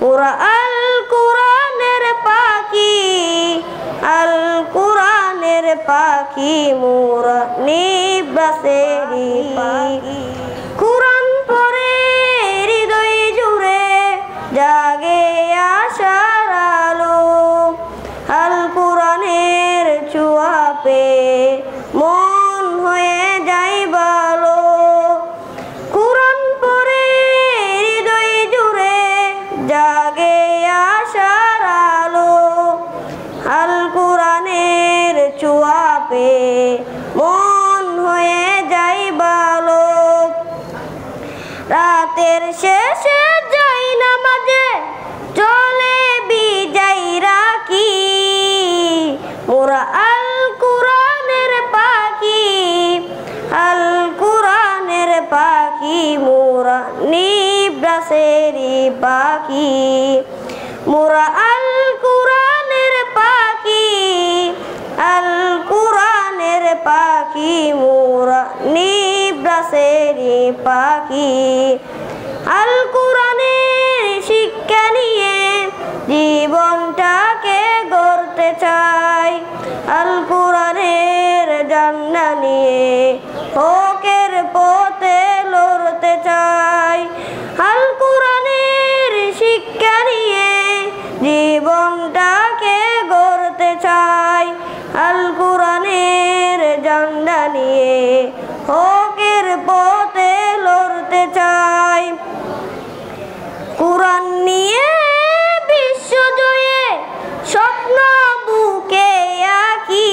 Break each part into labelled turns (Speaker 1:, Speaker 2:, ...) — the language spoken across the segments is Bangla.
Speaker 1: মোরা আল কোরআনের পাখি, আল কোরআনের পাখি মোরা নিব্রাসেরই পাখি। কোরআন পড়ে হৃদয় জুড়ে জাগে আশার আলো, আল কোরআনের ছোঁয়া পেয়ে মন হয়ে যায় ভালো। কোরআন পড়ে হৃদয় জুড়ে জাগে আশার আলো, আল কোরআনের ছোঁয়া পেয়ে মন হয়ে যায় ভালো। রাতের শেষে যাই নামাজে চলে বিজয় রাখি, মোরা আল কোরআনের পাখি, আল কোরআনের পাখি মোরা নিব্রাসেরই পাখি। মোরা আল কোরআনের পাখি, আল কোরআনের পাখি মোরা নিব্রাসেরই পাখি। আল কোরআনের শিক্ষা নিয়ে জীবনটাকে গড়তে চাই, আল কোরআনের জান্নাত নিয়ে হকের পথে লড়তে চাই। আল কোরআনের শিক্ষা নিয়ে জীবনটাকে গড়তে চাই, আল কোরআনের জান্নাত নিয়ে হকের পথে লড়তে চাই। কোরআন নিয়ে বিশ্বজয়ে স্বপ্ন বুকে আঁকি,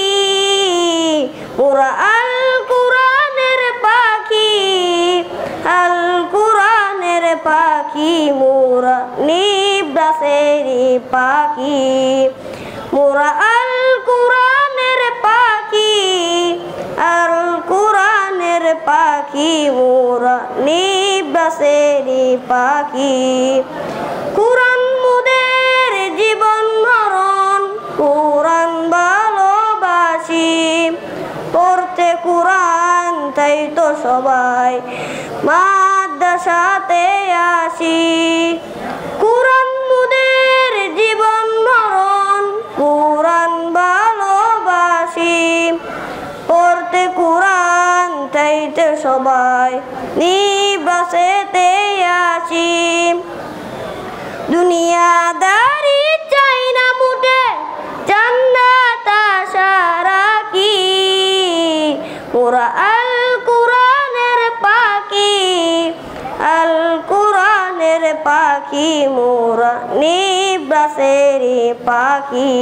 Speaker 1: মোরা আল কোরআনের পাখি, আল কোরআনের পাখি মোরা নিব্রাসেরই পাখি। মোরা আল কোরআনের পাখি, আল কোরআনের পাখি মোরা নিব্রাসেরই পাখি। কোরআন মোদের জীবন মরণ, কোরআন ভালোবাসি, পড়তে কোরআন তাই তো সবাই মাদ্রাসাতে আসি। কোরআন মোদের জীবন মরণ, কোরআন ভালোবাসি, পড়তে কোরআন তাই তো সবাই নিবাসেতে আসি। দুনিয়াদারি চাই না মুটে জান্নাত আশা রাখি, মোরা আল কোরআনের পাখি, আল কোরআনের পাখি মোরা নিব্রাসেরই পাখি।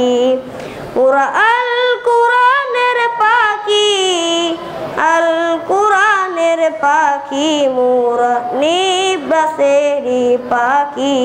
Speaker 1: মোরা আল কোরআনের পাখি, আল কোরআনের পাখি মোরা নিব্রাসেরই পাখি।